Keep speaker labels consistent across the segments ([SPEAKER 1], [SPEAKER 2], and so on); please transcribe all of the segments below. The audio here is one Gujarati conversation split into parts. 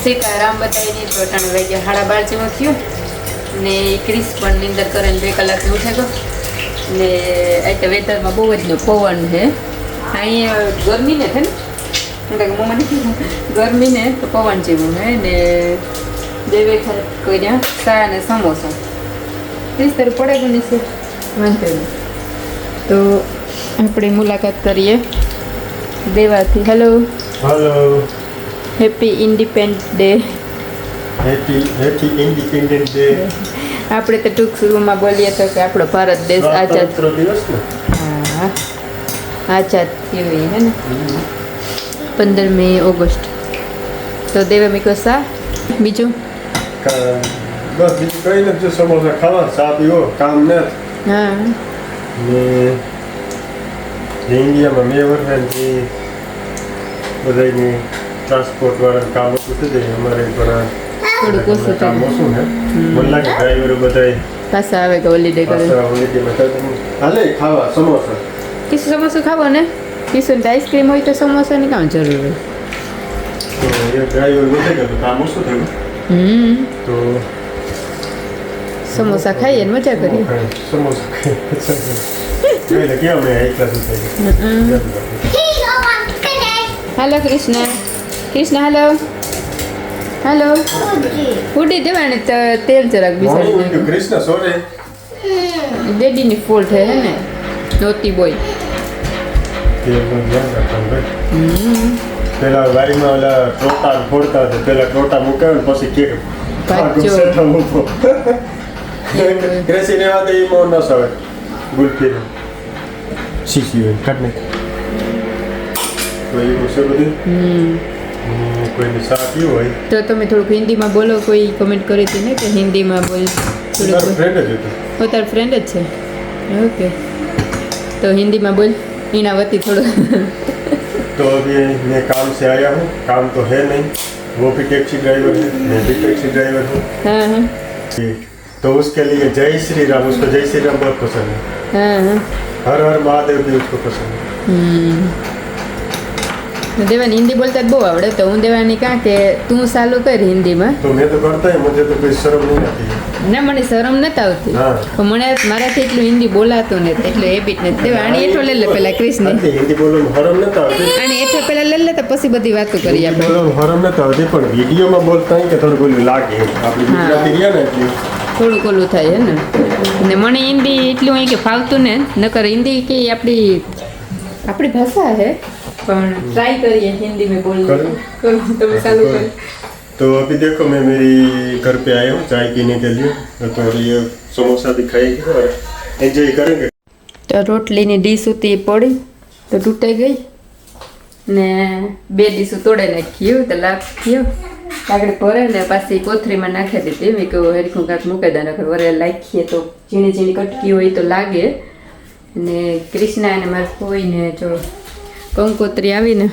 [SPEAKER 1] સીતારામ બતાવીને તો અટાણે વાગ્યા 12:30 જેવો થયો ને ક્રિસ પણ નીંદર કરે ને 2 કલાકથી ઉઠે ગયો ને આ વેધરમાં બહુ જ પવન છે અહીંયા ગરમી ને છે ને મમ્માને ગરમી ને તો પવન જેવું હે ને દેવે કોઈ ત્યાં ચા અને સમોસા ક્રિસ તારું પડે કે નહીં છે વાંધો નહીં તો આપણે મુલાકાત કરીએ દેવાથી. Hello
[SPEAKER 2] hello,
[SPEAKER 1] happy independence day.
[SPEAKER 2] Happy independence day.
[SPEAKER 1] આપણે તો ટૂંક શરૂમાં બોલીએ તો કે આપણો ભારત દેશ આઝાદ
[SPEAKER 2] દિવસ ને
[SPEAKER 1] હા આઝાદ થયો હે ને 15મી ઓગસ્ટ. તો દેવે મીકો સા બીજું
[SPEAKER 2] બસ બીજું કઈ નથી, સમોસા ખાવા, ચા પીવો, કામ ને
[SPEAKER 1] હા
[SPEAKER 2] ને ઇન્ડિયામાં મેં વર્ષથી બધાની ટ્રાન્સપોર્ટ વાળા કામ ઓછું થઈ જાય. અમારે પણ
[SPEAKER 1] થોડુંક ઓછું
[SPEAKER 2] કામ ઓછું ને મને લાગે ડ્રાઈવરો બધા
[SPEAKER 1] પાછા આવે કે હોલિડે કરે
[SPEAKER 2] હાલે ખાવા સમોસા.
[SPEAKER 1] કિસુ સમોસું ખાવો ને કિસુ ને આઈસ્ક્રીમ હોય તો સમોસાની કામ જરૂર હોય.
[SPEAKER 2] તો એ ડ્રાઈવર વધે ગયો કામ ઓછું થયું તો
[SPEAKER 1] સમોસા ખાઈએ ને મજા કરીએ.
[SPEAKER 2] સમોસા ખાઈએ કેવા મેં એકલા સુધી
[SPEAKER 1] hello Krishna Krishna hello hello ઉડી દેવાને તેલ જરાક બિસાડી
[SPEAKER 2] કૃષ્ણ સોરે
[SPEAKER 1] ડેડીની ફોલ્ટ હે ને નોતી બોય
[SPEAKER 2] પેલા વાડીમાં ઓલા ટોટા ફોડતા હતા, પેલા ટોટા મૂકાવે પછી કેક ક્રેસી ને વાતે એ મોન ન સવે ગુલફી શીશી હોય કાઢને તો એ છે બધું. કોઈને સા પીવું હોય
[SPEAKER 1] તો તમે થોડુંક હિન્દીમાં બોલો. કોઈ કમેન્ટ કરી હતી ને કે હિન્દીમાં બોલ.
[SPEAKER 2] તારો ફ્રેન્ડ જ હતો.
[SPEAKER 1] ઓ તારો ફ્રેન્ડ જ છે ઓકે તો हिंदी में बोल ईना वती थोड़ा
[SPEAKER 2] तो अभी मैं काम से आया हूँ, काम तो है नहीं, वो भी टैक्सी ड्राइवर है, मैं भी टैक्सी ड्राइवर हूँ।
[SPEAKER 1] हाँ
[SPEAKER 2] तो उसके लिए जय श्री राम, उसको जय श्री राम बहुत पसंद है।
[SPEAKER 1] हाँ
[SPEAKER 2] हर हर महादेव भी उसको पसंद है।
[SPEAKER 1] देवानी हिंदी बोलता बहु आवड़े तो हूँ देवानी कहा कि तू चालू कर हिंदी में
[SPEAKER 2] तो मैं तो करता है, मुझे तो कोई शर्म नहीं आती है
[SPEAKER 1] ना, મને શરમ નથી આવતી તો મને મારાથી એટલું હિન્દી બોલાતું નથી એટલે હેબિટ નથી. દેવા આની એઠો લઈ લે પેલા કૃષ્ણ
[SPEAKER 2] હિન્દી બોલવામાં શરમ નથી આવતી,
[SPEAKER 1] આની એઠો પેલા લઈ લે તો પછી બધી વાતો કરી આપણે.
[SPEAKER 2] બોલવામાં શરમ નથી આવતી પણ વિડીયોમાં બોલતા હોય કે થોડું બોલ્યું લાગે આપણી ગુજરાતી રહ્યા ને એટલે
[SPEAKER 1] થોડુંક ઓલું થાય હે ને મને હિન્દી એટલું હોય કે ફાવતું ને નકર હિન્દી કે આપણી ભાષા હે પણ ट्राई करिए हिंदी में बोलने तो चालू करें.
[SPEAKER 2] तो अभी देखो मैं मेरी घर पे आया हूँ चाय पीने के लिए, तो ये समोसा भी खाएंगे और एंजॉय करेंगे.
[SPEAKER 1] तो रोटलीनी ડીશ હતી પડી તો તૂટાઈ ગઈ ને 2 ડીશ તોડે નાખ્યું તો લાગ્યો આગળ ભરે ને પાછી કોથરીમાં નાખી દીધી. મેં કહ્યું હેરખું કાંક મૂકી દે નકર વરે નાખીએ તો ઝીણી ઝીણી કટકી હોય તો લાગે. ને કૃષ્ણા અને મારા ફોઈને જો કંકોત્રી આવીને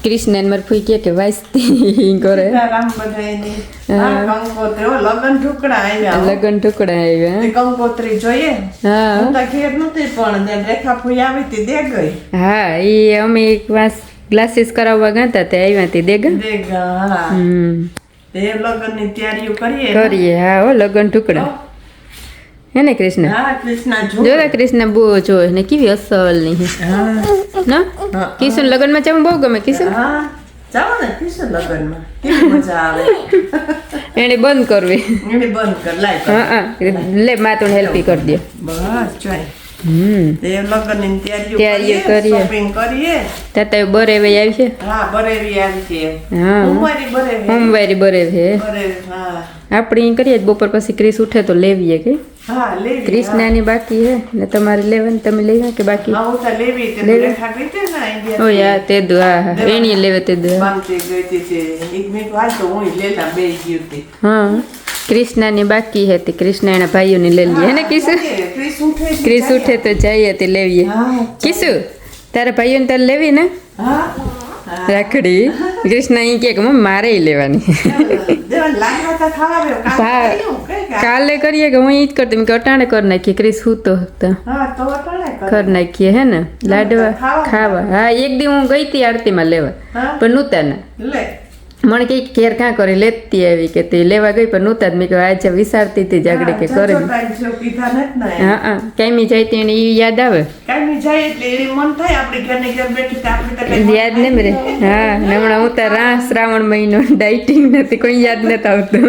[SPEAKER 1] કૃષ્ણ ને મારી ફોઈ કે વાંચતી કરે
[SPEAKER 3] રામ બધાયની કંકોત્રી લગન ઢુકડા
[SPEAKER 1] આવ્યા
[SPEAKER 3] કંકોત્રી જોઈએ.
[SPEAKER 1] હા
[SPEAKER 3] હું તો ઘેર નહોતી પણ રેખા ફોઈ આવી હતી દે ગઈ.
[SPEAKER 1] હા એ અમે એક વાર ગ્લાસીસ કરાવવા ગયા હતા તે આવ્યા હતી દેગા
[SPEAKER 3] હા તે લગનની તૈયારીઓ
[SPEAKER 1] કરીએ. હા હો લગન ઢુકડા હે ને કૃષ્ણ.
[SPEAKER 3] હા કૃષ્ણ
[SPEAKER 1] જોરા કૃષ્ણ બહુ જો ને કેવી અસલ ની ના કિશન લગનમાં ચામ બહુ ગમે કિશન.
[SPEAKER 3] હા જાવ ને કૃષ્ણ લગનમાં કેવી મજા આવે.
[SPEAKER 1] એને બંધ કરવી
[SPEAKER 3] એને બંધ કર લાય.
[SPEAKER 1] હા લે માં તો હેલ્પ કરી દે
[SPEAKER 3] બસ જોઈ તે લગનની
[SPEAKER 1] તૈયારીઓ કરીએ
[SPEAKER 3] શોપિંગ કરીએ.
[SPEAKER 1] તાતા બરેવી આવી છે.
[SPEAKER 3] હા બરેવી આવી છે.
[SPEAKER 1] હા
[SPEAKER 3] સોમવારી
[SPEAKER 1] બરેવી
[SPEAKER 3] હા
[SPEAKER 1] આપણી કરીએ બપોર પછી ક્રિસ ઉઠે તો લેવીએ કે
[SPEAKER 3] હા લેવી.
[SPEAKER 1] કૃષ્ણાની બાકી હે ને તમારે લેવાની તમે લેવા કે બાકી
[SPEAKER 3] હા હું તો લેવી તે રેખા ગઈ તે ના ઇન્ડિયા.
[SPEAKER 1] ઓ યાર તે દો હા એની લેવે તે દો
[SPEAKER 3] બાંધતી ગઈ હતી તે એક મિનિટ વાત તો હું લેલા બે ગઈ હતી.
[SPEAKER 1] હા કૃષ્ણાની બાકી હે તે કૃષ્ણ એના ભાઈઓને લઈ લઈએ હે ને કિસુ. ક્રિસ ઉઠે તો જઈએ તે લેવીએ. કિસુ તારા ભાઈઓને તારે લેવી ને રાખડી. કૃષ્ણ અહીં કે મમ્મી મારે લેવાની. કાલે કરીએ કે હું ઈ જ કરતી મેં અટાણે કરી નાખી ક્રિસ હું તો કર નાખીએ હે ને લાડવા ખાવા. હા એક દી હું ગઈ હતી આરતીમાં લેવા પણ નહોતા ને
[SPEAKER 3] લે
[SPEAKER 1] મને કઈ કેર કાં કરી લેતી આવી કે તે લેવા ગઈ પણ નહોતા જ. મેં કહ્યું આજે વિચારતી હતી જાગડી કે કરે હા હા કાંઈ જાય તેને એ યાદ આવે યાદ ને રે હા ને હમણાં હું તાર શ્રાવણ મહિનો ડાયટિંગ નથી કોઈ યાદ નથી આવતું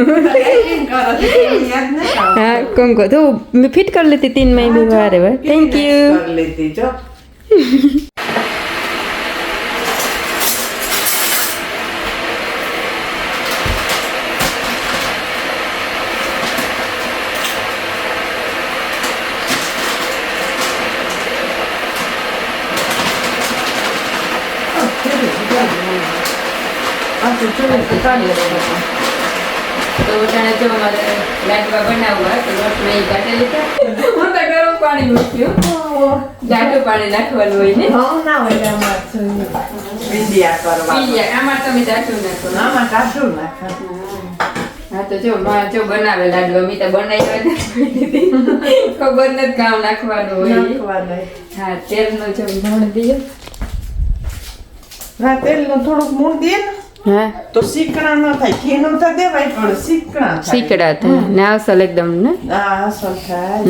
[SPEAKER 1] હા કંકો તો મેં ફિટ કરી લેતી 3 મહિને વારે વાર થેન્ક યુ તો જાણે જો મારે લાડવા બનાવવા તો લોટ મેં કાઢી લીધા હું તો ગરમ પાણી મૂક્યું જાડું પાણી નાખવાનું હોય ને આમાં તમે જાડું નાખો હા તો જો માં જો બનાવે લાડવા મેં તો બનાવ્યા નથી ખબર નથી કામ નાખવાનું હોય હા તેલનો જો મોણ દઈએ
[SPEAKER 3] તેલનું થોડુંક મૂળ દે ને
[SPEAKER 1] હા
[SPEAKER 3] તો શીકણા ન થાય ઘીનું તો દેવાય પણ શીકણા થાય
[SPEAKER 1] શીકડા થાય ને અસલ એકદમ ને
[SPEAKER 3] હા અસલ થાય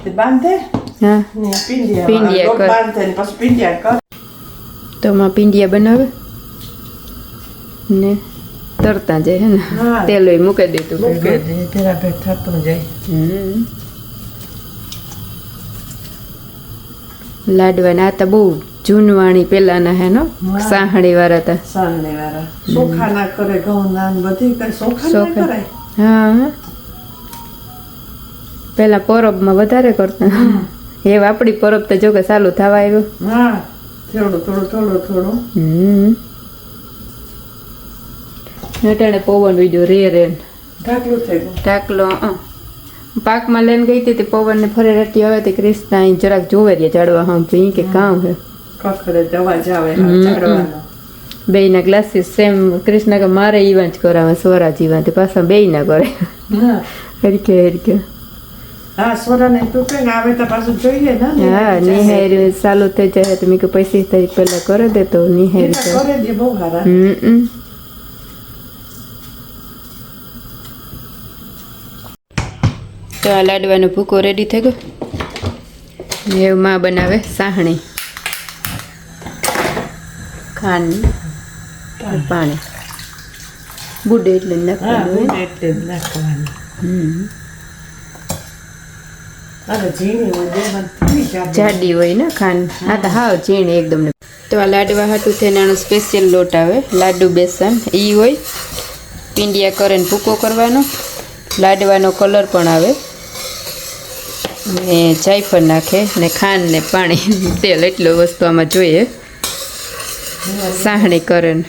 [SPEAKER 3] તે બાંધે
[SPEAKER 1] હા
[SPEAKER 3] ને પિંડિયા
[SPEAKER 1] પિંડિયા કર.
[SPEAKER 3] બાંધે ને પછી પિંડિયા કર
[SPEAKER 1] તો માં પિંડિયા બનાવે ને તરતા જાય હે ને
[SPEAKER 3] હા.
[SPEAKER 1] તેલ હોય મૂકી દેતું
[SPEAKER 3] મૂકે દે તેરા ભેટ થતું જાય
[SPEAKER 1] લાડવા ના હતા બહુ જૂનવાણી પેલાના હે નો
[SPEAKER 3] હા.
[SPEAKER 1] સાહણી વાળા હતા
[SPEAKER 3] સાંજને વાળા ચોખા ના કરે ઘઉં ના ને બધી કઈ ચોખા ના
[SPEAKER 1] ચોખા.
[SPEAKER 3] કરે
[SPEAKER 1] હા પેલા પરબમાં વધારે કરતા એ આપણી પરબ તો જો કે ચાલુ થવા આવ્યો
[SPEAKER 3] હા થોડું
[SPEAKER 1] નટાણે પવન વિડિયો રે
[SPEAKER 3] ઢાકલું થઈ ગયું
[SPEAKER 1] ઢાકલો પાકમાં લઈને ગઈ હતી તે પવનને ફરે રટી આવે તે ક્રિષ્ના અહીં જરાક જોવે રે ચડવા હમ ભી કે કામ હે
[SPEAKER 3] કખડે અવાજ આવે ચડવાનો
[SPEAKER 1] બેયના ગ્લાસીસ સેમ કૃષ્ણ કે મારે ઇવેન્ટ કરાવે સ્વરાજ ઇવેન્ટ પાછા બેયના કરે
[SPEAKER 3] હા
[SPEAKER 1] હરકે
[SPEAKER 3] હા સોરાને તું કે આવે તો પાછું જોઈએ ને
[SPEAKER 1] હા નિહારી ચાલુ થઈ જાય તો મેં કે 25 તારીખ પહેલા કરી દે તો નિહારી
[SPEAKER 3] કરે દે બહુ સારા
[SPEAKER 1] તો આ લાડવાનો ભૂકો રેડી થઈ ગયો એવું માં બનાવે સાહણી ખાંડ પાણી બુડે એટલે નાખવાનું
[SPEAKER 3] એટલે જ નાખવાનું
[SPEAKER 1] જાડી હોય ને ખાંડ હા તો હાવ ઝીણી એકદમ તો આ લાડવા હાટું થઈને આનો સ્પેશિયલ લોટ આવે લાડુ બેસન એ હોય પિંડિયા કરીને ભૂકો કરવાનો લાડવાનો કલર પણ આવે ને જાયફળ નાખે ને ખાંડ ને પાણી તેલ એટલો વસ્તુ આમાં જોઈએ સાહણી કરે ને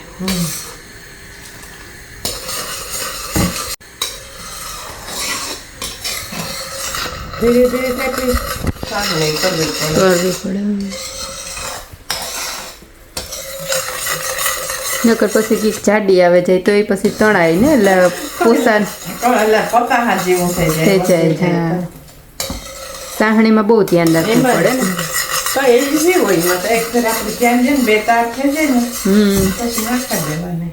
[SPEAKER 3] ધીરે ધીરે કરવી પડે
[SPEAKER 1] નકર પછી કીક જાડી આવે જાય તો એ પછી તણાય ને એટલે પોસાન
[SPEAKER 3] પકાહા જેવું
[SPEAKER 1] થઈ જાય હા સાહણીમાં બહુ ધ્યાન રાખવું પડે ને
[SPEAKER 3] તો એ ઈઝી હોય મત એક ફેર આપણે ધ્યાન દે ને બે તાર થઈ જાય ને પછી નાખી દેવાને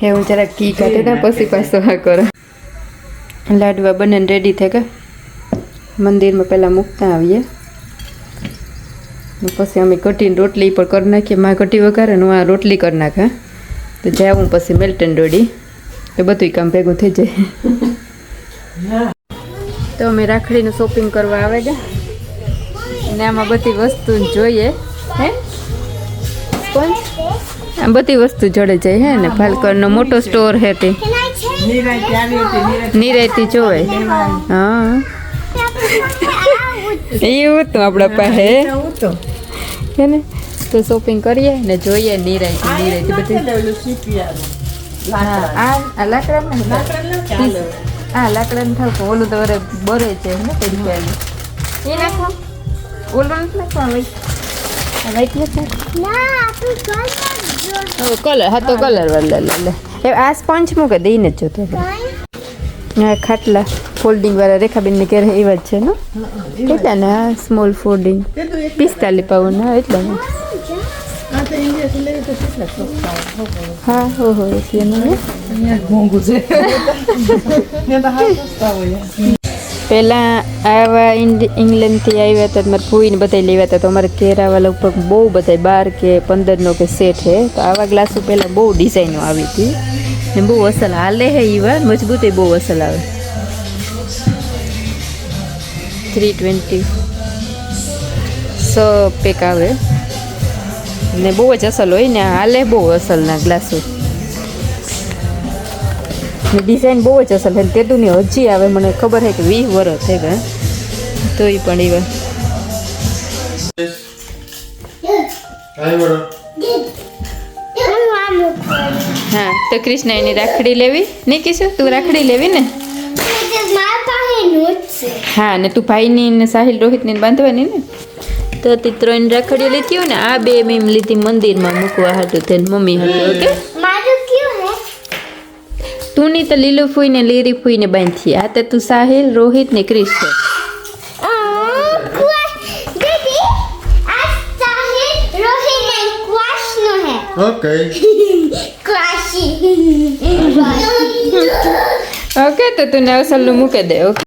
[SPEAKER 1] એવું જરાક ઘી કાઢે ને પછી પાછો આ કરો લાડવા બને રેડી થઈ ગયા મંદિરમાં પહેલાં મૂકતા આવીએ પછી અમે કટીને રોટલી પણ કરી નાખીએ માં કટી વઘારે ને આ રોટલી કરી નાખે તો જાઉં પછી મેલ્ટન રોડી તો બધું કામ ભેગું થઈ જાય તો અમે રાખડીનું શોપિંગ કરવા આવે ગયા ને આમાં બધી વસ્તુ જોઈએ હે સ્પંજ આ બધી વસ્તુ જોડે જાય હે ને ફાલ્કનનો મોટો સ્ટોર હે તે નિરાયતી જોવે હા એવું તો આપણા પાસે હે ને તો શોપિંગ કરીએ ને જોઈએ નિરાયતી બધી આ લાકડા લાકડાને થાવ ઓલું તો વરે બરે છે ને પડી એ નાખો ઓલું નથી નાખવા વ્હાઈટ નથી કલર હા તો કલર લે આ સ્પંચ મૂકે દઈને જ જોતો હા ખાટલા ફોલ્ડિંગ વાળા રેખાબેન ને ઘેર એવા જ છે ને એટલા ને આ સ્મોલ ફોલ્ડિંગ 45 પાઉન્ડ ના એટલા ને હા હો એટલે પહેલાં આવા ઇંગ્લેન્ડથી આવ્યા હતા મારે ફૂઈને બધા લેવા હતા તો અમારે ઘેર આવા લગભગ બહુ બધા 12 કે 15નો કે સેટ છે તો આવા ગ્લાસો પહેલાં બહુ ડિઝાઇનો આવી હતી ને બહુ અસલ હાલે હે એવા મજબૂત બહુ અસલ આવે 320 પેક આવે ને બહુ જ અસલ હોય ને હાલે બહુ અસલના ગ્લાસો ને ડિઝાઇન બહુ જ અસલ છે તેદુની હજી આવે મને ખબર છે કે 20 વર્ષ થઈ ગયા તો એ પણ એવા હા તો કૃષ્ણ એની રાખડી લેવી નહીં કીશું તું રાખડી લેવી ને હા ને તું ભાઈની ને સાહિલ રોહિતની બાંધવાની ને તો તે 3 રાખડીઓ લીધી હોય ને આ 2 મેં લીધી મંદિરમાં મૂકવા હાટું થઈને મમ્મી હાટું ઓકે તું ની તો લીલો ફૂઈ ને લીરી ફૂઈ ને બાંધી આ તો તું સાહિલ રોહિત ને ક્રિશ છે ઓકે તો તું નવસલ નું મૂકી દે ઓકે